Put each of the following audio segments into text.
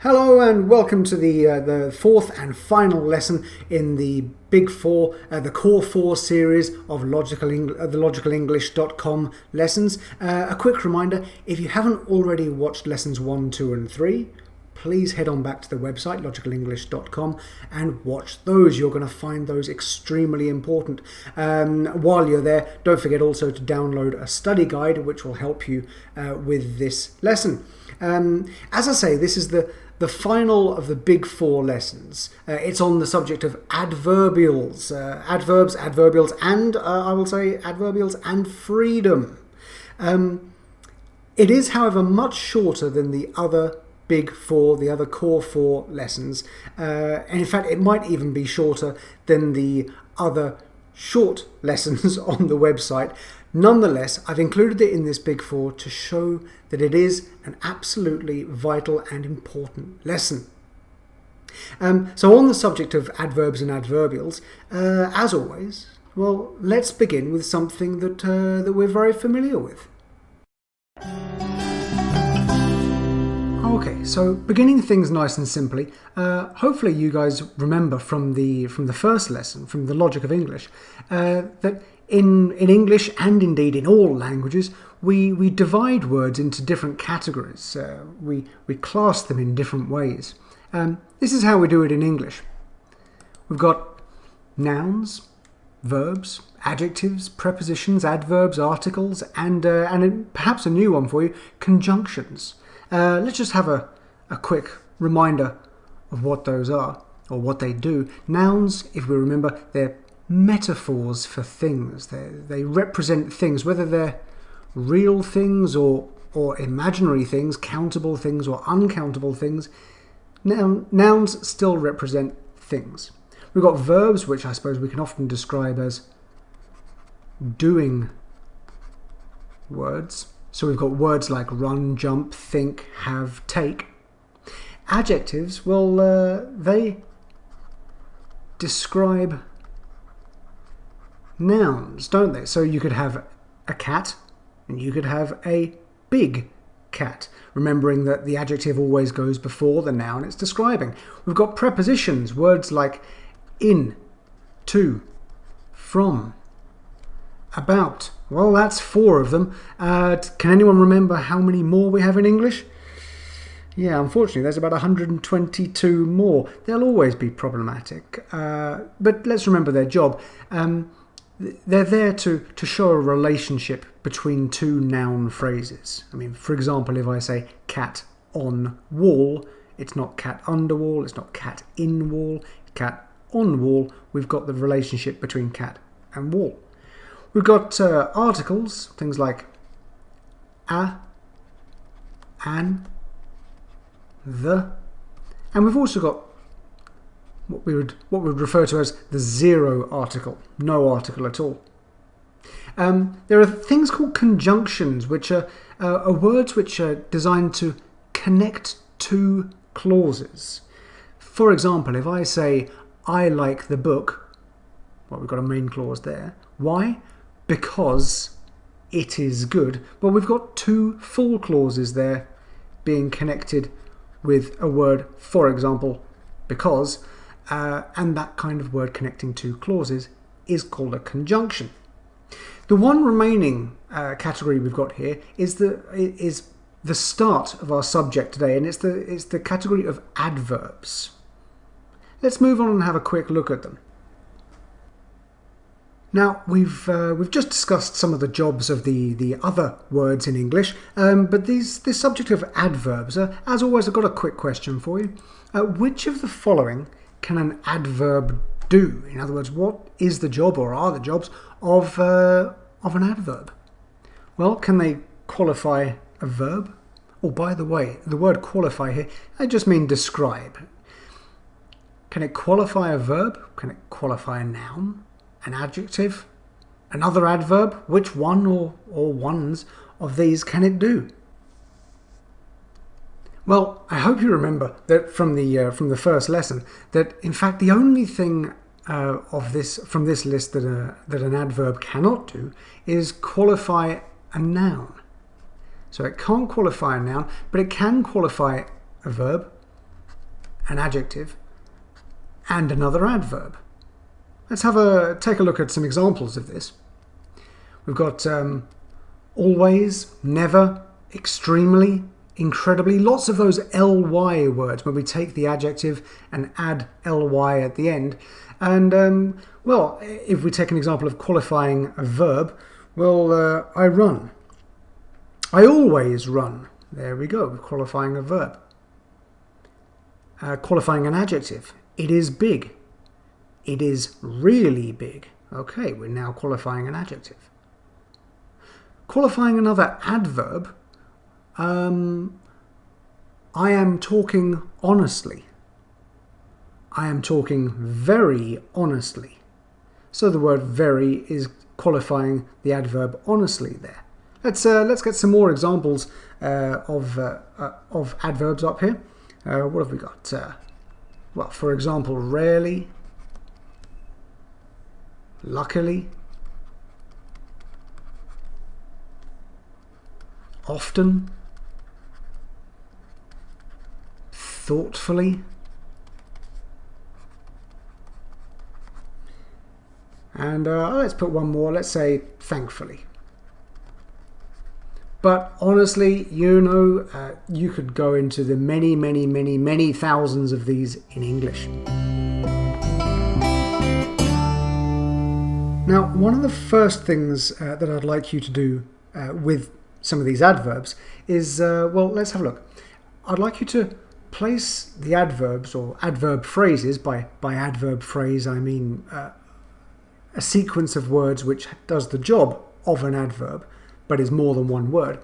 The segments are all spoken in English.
Hello and welcome to the fourth and final lesson in the Big Four, the Core 4 series of the logicalenglish.com lessons. A quick reminder, if you haven't already watched lessons 1, 2 and 3, please head on back to the website logicalenglish.com and watch those. You're going to find those extremely important. While you're there, don't forget also to download a study guide which will help you with this lesson. As I say, this is the final of the Big Four lessons. It's on the subject of adverbials, adverbs, adverbials, and I will say adverbials and freedom. It is, however, much shorter than the other Big Four, the other Core 4 lessons, and in fact it might even be shorter than the other short lessons on the website. Nonetheless, I've included it in this Big Four to show that it is an absolutely vital and important lesson. So on the subject of adverbs and adverbials, as always, well, let's begin with something that we're very familiar with. Okay, so beginning things nice and simply, hopefully you guys remember from the first lesson, from the Logic of English, that in English and indeed in all languages, we divide words into different categories. We class them in different ways. This is how we do it in English. We've got nouns, verbs, adjectives, prepositions, adverbs, articles, and perhaps a new one for you, conjunctions. Let's just have a quick reminder of what those are, or what they do. Nouns, if we remember, they're metaphors for things. They represent things, whether they're real things or imaginary things, countable things or uncountable things. Nouns still represent things. We've got verbs, which I suppose we can often describe as doing words. So we've got words like run, jump, think, have, take. Adjectives, well, they describe nouns, don't they? So you could have a cat and you could have a big cat, remembering that the adjective always goes before the noun it's describing. We've got prepositions, words like in, to, from, about. Well, that's 4 of them. Can anyone remember how many more we have in English? Yeah, unfortunately, there's about 122 more. They'll always be problematic, but let's remember their job. They're there to show a relationship between two noun phrases. I mean, for example, if I say cat on wall, it's not cat under wall, it's not cat in wall, cat on wall. We've got the relationship between cat and wall. We've got articles, things like a, an, the, and we've also got what we would refer to as the zero article, no article at all. There are things called conjunctions, which are words which are designed to connect two clauses. For example, if I say, I like the book, well, we've got a main clause there. Why? Because it is good. But we've got two full clauses there being connected with a word, for example, because, and that kind of word connecting two clauses is called a conjunction. The one remaining category we've got here is the start of our subject today, and it's the category of adverbs. Let's move on and have a quick look at them. Now, we've just discussed some of the jobs of the other words in English, but this subject of adverbs, as always, I've got a quick question for you. Which of the following can an adverb do? In other words, what is the job or are the jobs of an adverb? Well, can they qualify a verb? Oh, by the way, the word qualify here, I just mean describe. Can it qualify a verb? Can it qualify a noun? An adjective? Another adverb? Which one or ones of these can it do? Well, I hope you remember that from the first lesson that in fact the only thing from this list that an adverb cannot do is qualify a noun. So it can't qualify a noun, but it can qualify a verb, an adjective, and another adverb. Let's take a look at some examples of this. We've got always, never, extremely, incredibly, lots of those ly words where we take the adjective and add ly at the end. And, well, if we take an example of qualifying a verb, well, I run. I always run. There we go, qualifying a verb. Qualifying an adjective. It is big. It is really big. Okay, we're now qualifying an adjective. Qualifying another adverb. I am talking honestly. I am talking very honestly. So the word very is qualifying the adverb honestly there. Let's get some more examples of adverbs up here. What have we got? Well, for example, rarely, luckily, often, thoughtfully, and let's put one more. Let's say thankfully. But honestly, you could go into the many thousands of these in English. Now, one of the first things that I'd like you to do with some of these adverbs is, well, let's have a look. I'd like you to place the adverbs or adverb phrases, by adverb phrase I mean a sequence of words which does the job of an adverb, but is more than one word.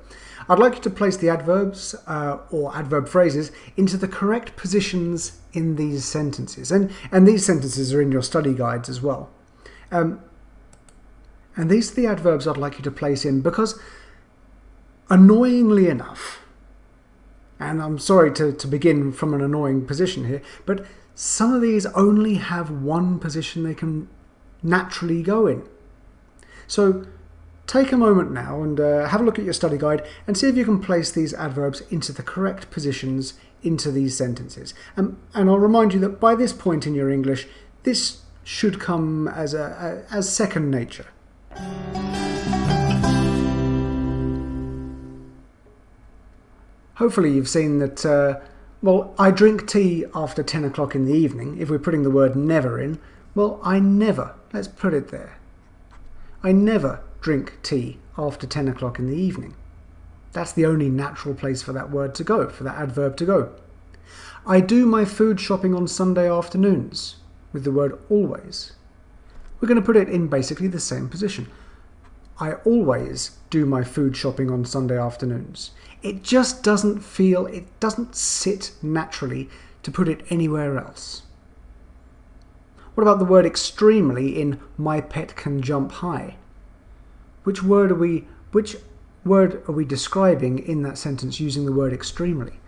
I'd like you to place the adverbs or adverb phrases into the correct positions in these sentences. And these sentences are in your study guides as well. And these are the adverbs I'd like you to place in because, annoyingly enough, and I'm sorry to begin from an annoying position here, but some of these only have one position they can naturally go in. So take a moment now and have a look at your study guide and see if you can place these adverbs into the correct positions into these sentences. And I'll remind you that by this point in your English, this should come as second nature. Hopefully you've seen that, well, I drink tea after 10 o'clock in the evening. If we're putting the word never in, well, I never, let's put it there. I never drink tea after 10 o'clock in the evening. That's the only natural place for that word to go, for that adverb to go. I do my food shopping on Sunday afternoons, with the word always. We're going to put it in basically the same position. I always do my food shopping on Sunday afternoons. It just doesn't sit naturally to put it anywhere else. What about the word extremely in my pet can jump high? Which word are we describing in that sentence using the word extremely?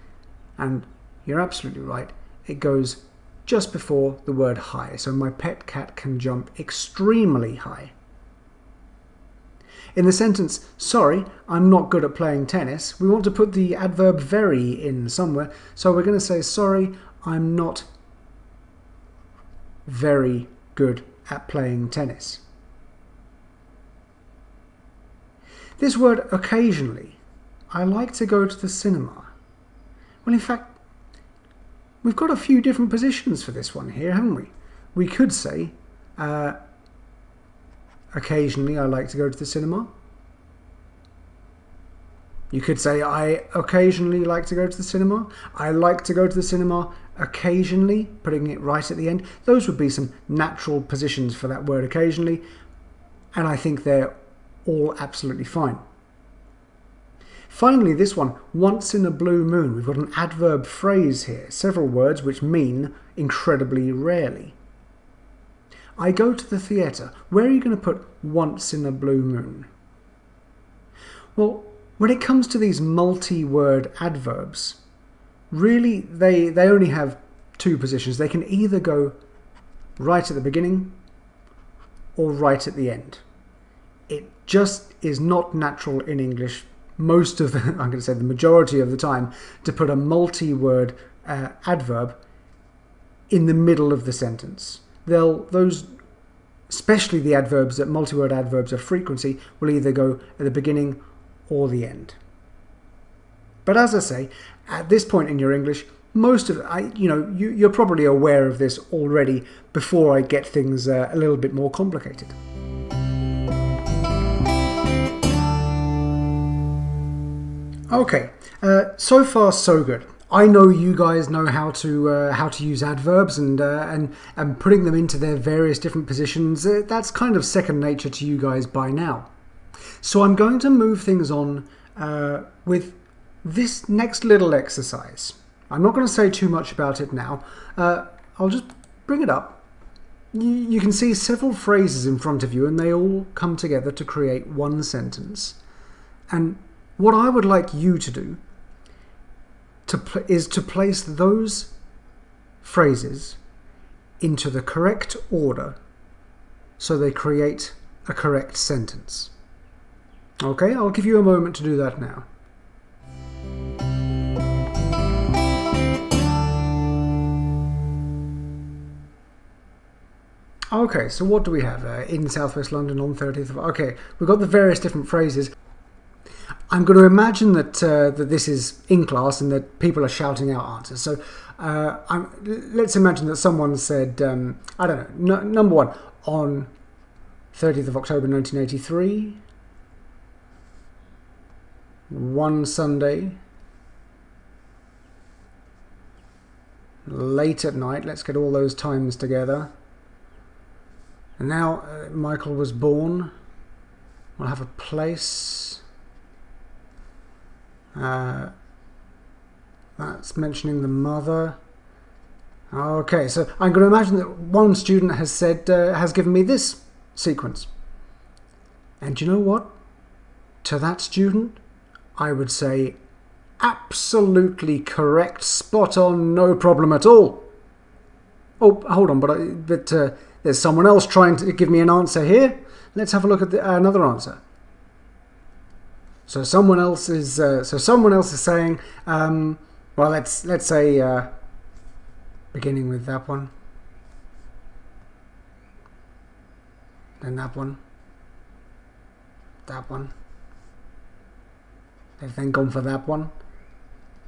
And you're absolutely right, it goes just before the word high. So my pet cat can jump extremely high. In the sentence, sorry, I'm not good at playing tennis, we want to put the adverb very in somewhere. So we're going to say, sorry, I'm not very good at playing tennis. This word occasionally, I like to go to the cinema. Well, in fact, we've got a few different positions for this one here, haven't we? We could say, occasionally I like to go to the cinema. You could say, I occasionally like to go to the cinema. I like to go to the cinema occasionally, putting it right at the end. Those would be some natural positions for that word occasionally, and I think they're all absolutely fine. Finally, this one, once in a blue moon. We've got an adverb phrase here, several words which mean incredibly rarely. I go to the theatre. Where are you going to put once in a blue moon? Well, when it comes to these multi-word adverbs, really they only have two positions. They can either go right at the beginning or right at the end. It just is not natural in English I'm going to say the majority of the time, to put a multi-word adverb in the middle of the sentence. Those, especially the adverbs, that multi-word adverbs of frequency, will either go at the beginning or the end. But as I say, at this point in your English, most of you're probably aware of this already before I get things a little bit more complicated. Okay, so far so good. I know you guys know how to use adverbs and putting them into their various different positions. That's kind of second nature to you guys by now. So I'm going to move things on with this next little exercise. I'm not going to say too much about it now. I'll just bring it up. You can see several phrases in front of you, and they all come together to create one sentence. And what I would like you to do is to place those phrases into the correct order so they create a correct sentence. Okay, I'll give you a moment to do that now. Okay, so what do we have? In Southwest London on 30th of... Okay, we've got the various different phrases. I'm going to imagine that that this is in class and that people are shouting out answers. So let's imagine that someone said, I don't know, number one, on 30th of October 1983, one Sunday, late at night, let's get all those times together. And now Michael was born. We'll have a place. That's mentioning the mother. Okay, so I'm going to imagine that one student has said, has given me this sequence. And do you know what? To that student, I would say absolutely correct, spot on, no problem at all. Oh, hold on, but there's someone else trying to give me an answer here. Let's have a look at another answer. So someone else is saying, well, let's say beginning with that one, then that one, they've then gone for that one,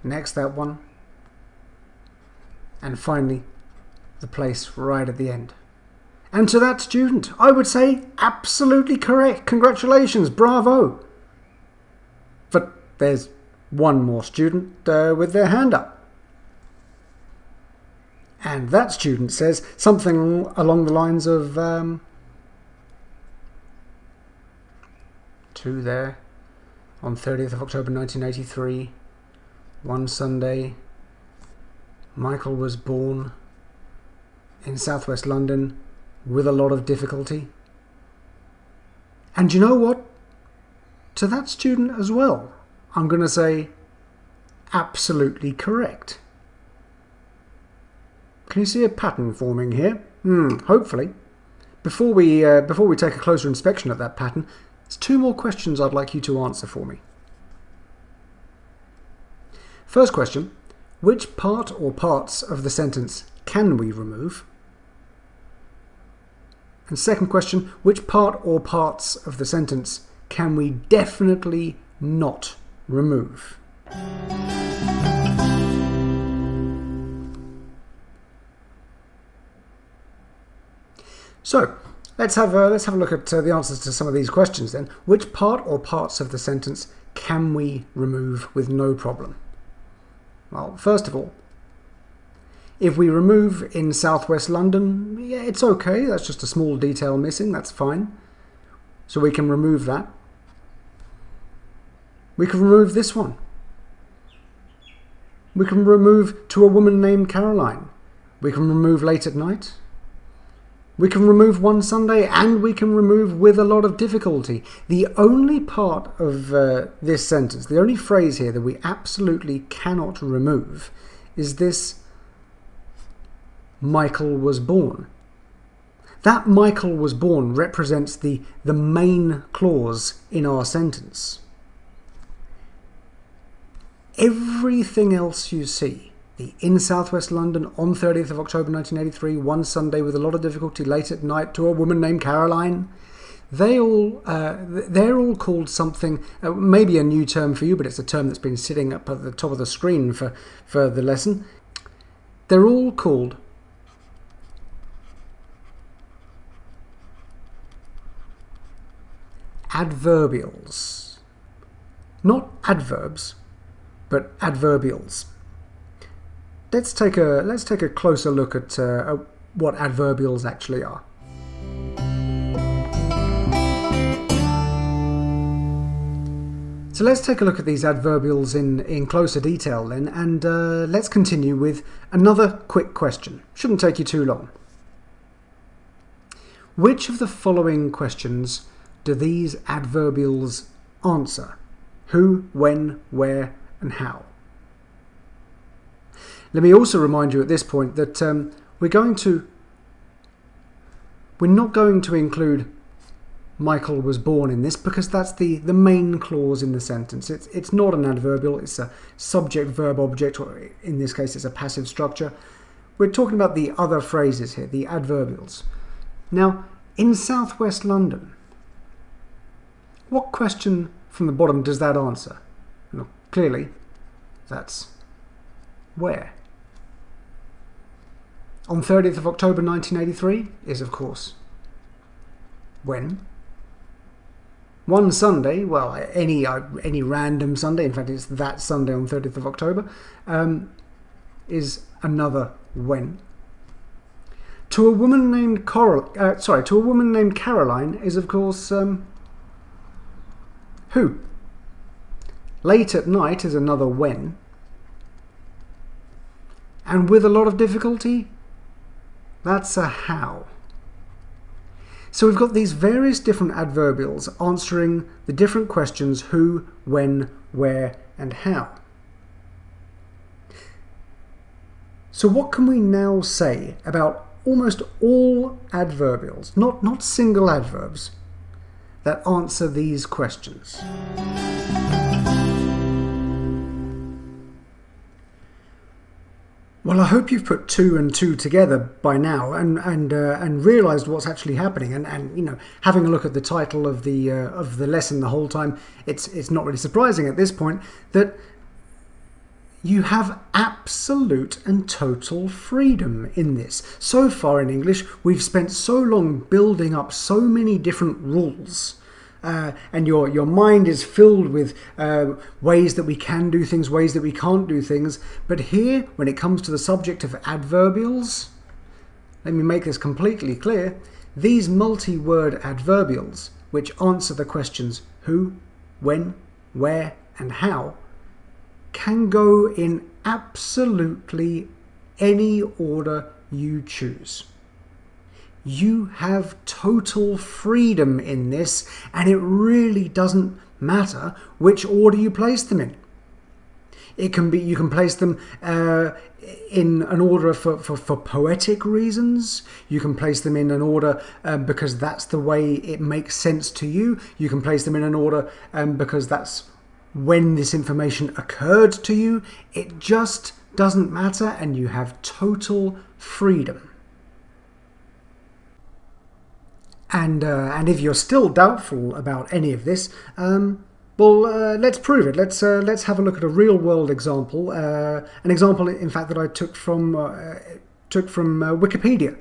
next that one, and finally the place right at the end. And to that student, I would say absolutely correct. Congratulations, bravo. But there's one more student with their hand up. And that student says something along the lines of, two there, on 30th of October 1983, one Sunday, Michael was born in Southwest London with a lot of difficulty. And you know what? To that student as well, I'm going to say absolutely correct. Can you see a pattern forming here? Hopefully. Before we take a closer inspection at that pattern, there's two more questions I'd like you to answer for me. First question, which part or parts of the sentence can we remove? And second question, which part or parts of the sentence can we definitely not remove? So let's have a look at the answers to some of these questions then. Which part or parts of the sentence can we remove with no problem? Well, first of all, if we remove in Southwest London, yeah, it's okay. That's just a small detail missing. That's fine. So we can remove that. We can remove this one. We can remove to a woman named Caroline. We can remove late at night. We can remove one Sunday, and we can remove with a lot of difficulty. The only part of this sentence, the only phrase here that we absolutely cannot remove is this Michael was born. That Michael was born represents the main clause in our sentence. Everything else you see the in southwest London on 30th of October 1983, one Sunday with a lot of difficulty late at night to a woman named Caroline. They're all called something, maybe a new term for you, but it's a term that's been sitting up at the top of the screen for the lesson. They're all called adverbials. Not adverbs, but adverbials. Let's take a closer look at what adverbials actually are. So let's take a look at these adverbials in closer detail then, and let's continue with another quick question. Shouldn't take you too long. Which of the following questions do these adverbials answer? Who, when, where, and how? Let me also remind you at this point that we're not going to include Michael was born in this, because that's the main clause in the sentence. It's not an adverbial, it's a subject, verb, object, or in this case it's a passive structure. We're talking about the other phrases here, the adverbials. Now, in southwest London, what question from the bottom does that answer? Well, clearly, that's where. On 30th of October 1983 is, of course, when. One Sunday, well, any random Sunday, in fact it's that Sunday on 30th of October, is another when. To a woman named Caroline is, of course, who. Late at night is another when. And with a lot of difficulty, that's a how. So we've got these various different adverbials answering the different questions who, when, where, and how. So what can we now say about almost all adverbials, not single adverbs, that answer these questions? Well, I hope you've put two and two together by now and realised what's actually happening. And you know, having a look at the title of the lesson the whole time, it's not really surprising at this point that you have absolute and total freedom in this. So far in English, we've spent so long building up so many different rules. And your mind is filled with ways that we can do things, ways that we can't do things. But here, when it comes to the subject of adverbials, let me make this completely clear. These multi-word adverbials, which answer the questions who, when, where, and how, can go in absolutely any order you choose. You have total freedom in this, and it really doesn't matter which order you place them in. You can place them in an order for poetic reasons. You can place them in an order because that's the way it makes sense to you. You can place them in an order because that's when this information occurred to you. It just doesn't matter, and you have total freedom. And if you're still doubtful about any of this, let's prove it. Let's have a look at a real-world example, an example, in fact, that I took from Wikipedia.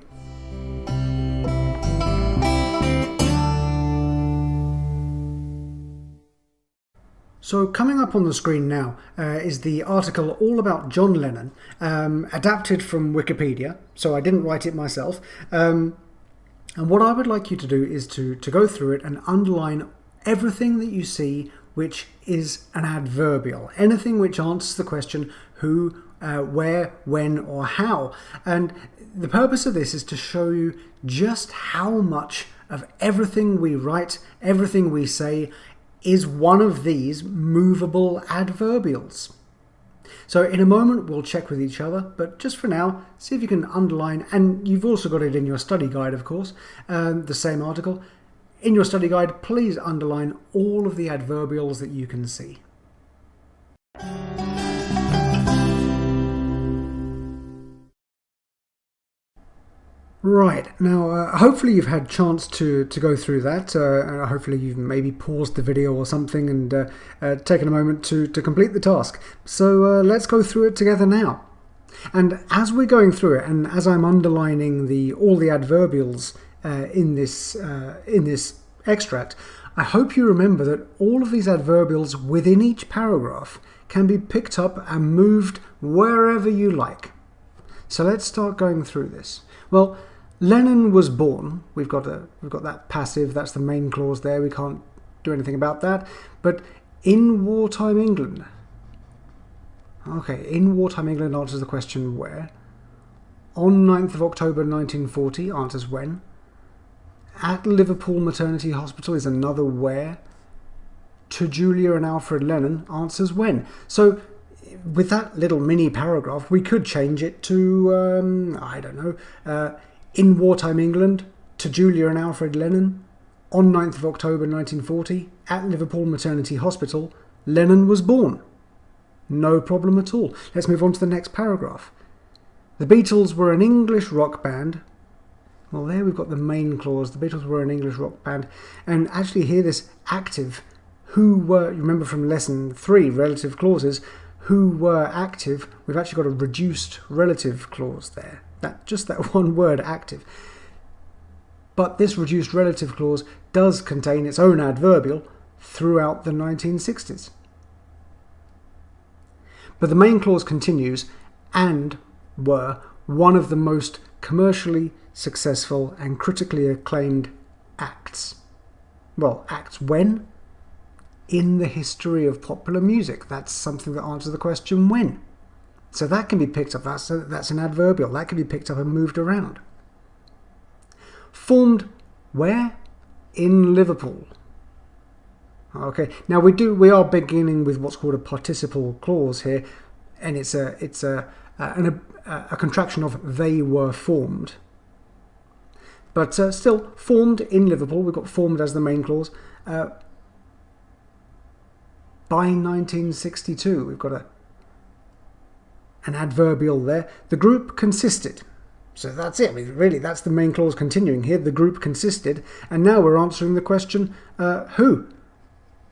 So coming up on the screen now is the article all about John Lennon, adapted from Wikipedia. So I didn't write it myself. And what I would like you to do is to go through it and underline everything that you see which is an adverbial. Anything which answers the question who, where, when, or how. And the purpose of this is to show you just how much of everything we write, everything we say, is one of these movable adverbials. So in a moment we'll check with each other, but just for now, see if you can underline, and you've also got it in your study guide, of course, the same article. In your study guide, please underline all of the adverbials that you can see. Right, now hopefully you've had a chance to go through that. Hopefully you've maybe paused the video or something and taken a moment to complete the task. So let's go through it together now. And as we're going through it, and as I'm underlining all the adverbials in this extract, I hope you remember that all of these adverbials within each paragraph can be picked up and moved wherever you like. So let's start going through this. Well, Lennon was born. We've got that passive. That's the main clause there. We can't do anything about that. But in wartime England. Okay, in wartime England answers the question where. On 9th of October 1940 answers when. At Liverpool Maternity Hospital is another where. To Julia and Alfred Lennon answers when. So with that little mini paragraph, we could change it to, I don't know, in wartime England, to Julia and Alfred Lennon, on 9th of October 1940, at Liverpool Maternity Hospital, Lennon was born. No problem at all. Let's move on to the next paragraph. The Beatles were an English rock band. Well, there we've got the main clause. The Beatles were an English rock band. And actually here this active, who were, you remember from lesson 3, relative clauses, who were active, we've actually got a reduced relative clause there. Just that one word, active. But this reduced relative clause does contain its own adverbial throughout the 1960s. But the main clause continues, and were one of the most commercially successful and critically acclaimed acts. Well, acts when? In the history of popular music. That's something that answers the question when. So that can be picked up. That's an adverbial. That can be picked up and moved around. Formed where? In Liverpool. Okay. Now we are beginning with what's called a participle clause here, and it's a contraction of they were formed. But still, formed in Liverpool. We've got formed as the main clause. By 1962, we've got an adverbial there. The group consisted. So that's it. I mean, really, that's the main clause continuing here. The group consisted. And now we're answering the question, who?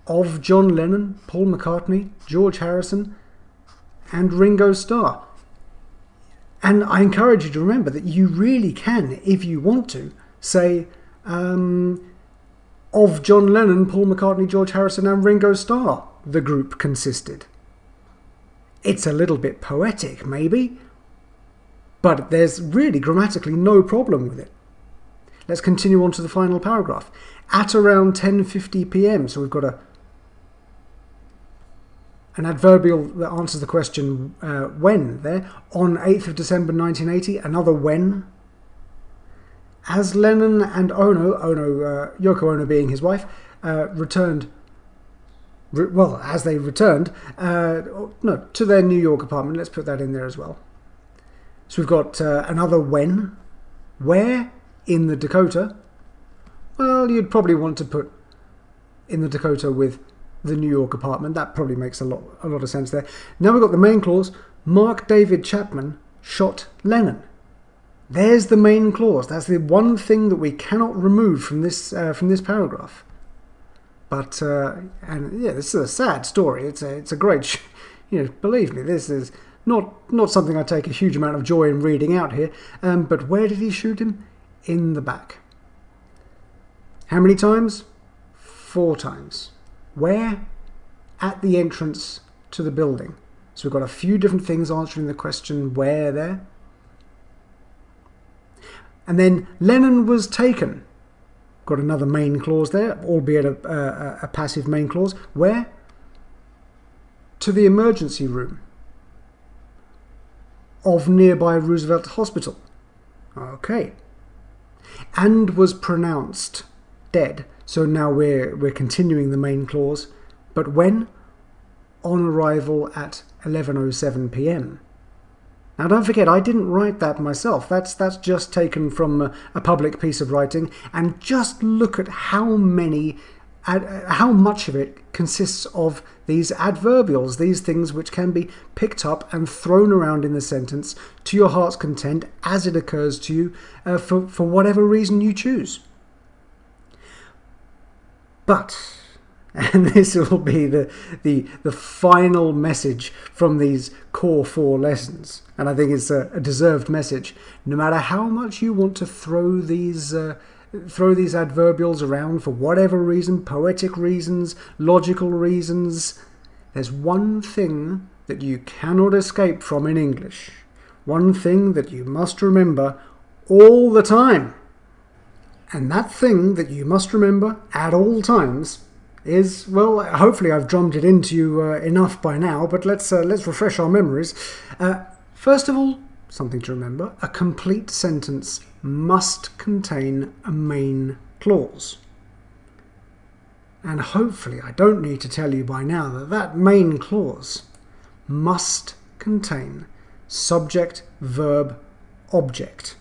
Of John Lennon, Paul McCartney, George Harrison, and Ringo Starr. And I encourage you to remember that you really can, if you want to, say, of John Lennon, Paul McCartney, George Harrison, and Ringo Starr, the group consisted. It's a little bit poetic, maybe, but there's really grammatically no problem with it. Let's continue on to the final paragraph. At around 10:50 p.m, so we've got an adverbial that answers the question when there. On 8th of December 1980, another when. As Lennon and Yoko Ono being his wife, returned, as they returned, to their New York apartment. Let's put that in there as well. So we've got another when. Where? In the Dakota. Well, you'd probably want to put in the Dakota with the New York apartment. That probably makes a lot of sense there. Now we've got the main clause. Mark David Chapman shot Lennon. There's the main clause. That's the one thing that we cannot remove from this paragraph. But and yeah, this is a sad story. It's a great, believe me, this is not something I take a huge amount of joy in reading out here. But where did he shoot him? In the back. How many times? 4 times. Where? At the entrance to the building. So we've got a few different things answering the question where there. And then Lennon was taken. Got another main clause there, albeit a passive main clause. Where? To the emergency room of nearby Roosevelt Hospital. Okay. And was pronounced dead. So now we're continuing the main clause. But when? On arrival at 11:07 p.m. Now don't forget, I didn't write that myself. That's just taken from a public piece of writing. And just look at how many how much of it consists of these adverbials, these things which can be picked up and thrown around in the sentence to your heart's content as it occurs to you for whatever reason you choose. But, and this will be the final message from these core 4 lessons, and I think it's a deserved message. No matter how much you want to throw these adverbials around for whatever reason, poetic reasons, logical reasons, there's one thing that you cannot escape from in English. One thing that you must remember all the time. And that thing that you must remember at all times is, well, hopefully I've drummed it into you enough by now, but let's refresh our memories. First of all, something to remember, a complete sentence must contain a main clause. And hopefully I don't need to tell you by now that that main clause must contain subject, verb, object.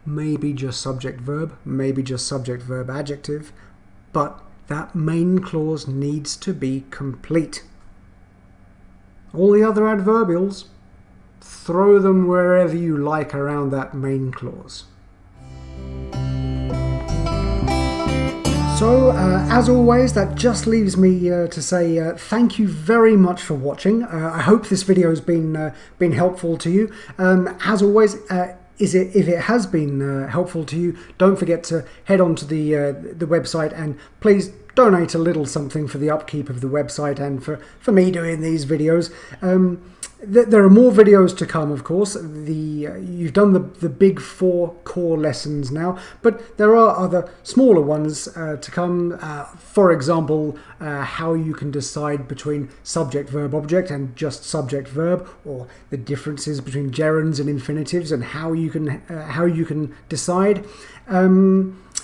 Maybe just subject, verb, maybe just subject, verb, adjective, but that main clause needs to be complete. All the other adverbials, throw them wherever you like around that main clause. So, as always, that just leaves me to say thank you very much for watching. I hope this video has been helpful to you. As always, if it has been helpful to you, don't forget to head on to the website and please donate a little something for the upkeep of the website and for me doing these videos. There are more videos to come, of course. You've done the big 4 core lessons now, but there are other smaller ones to come. For example, how you can decide between subject, verb, object and just subject, verb, or the differences between gerunds and infinitives and how you can decide.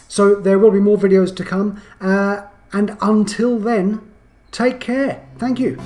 So there will be more videos to come. And until then, take care. Thank you.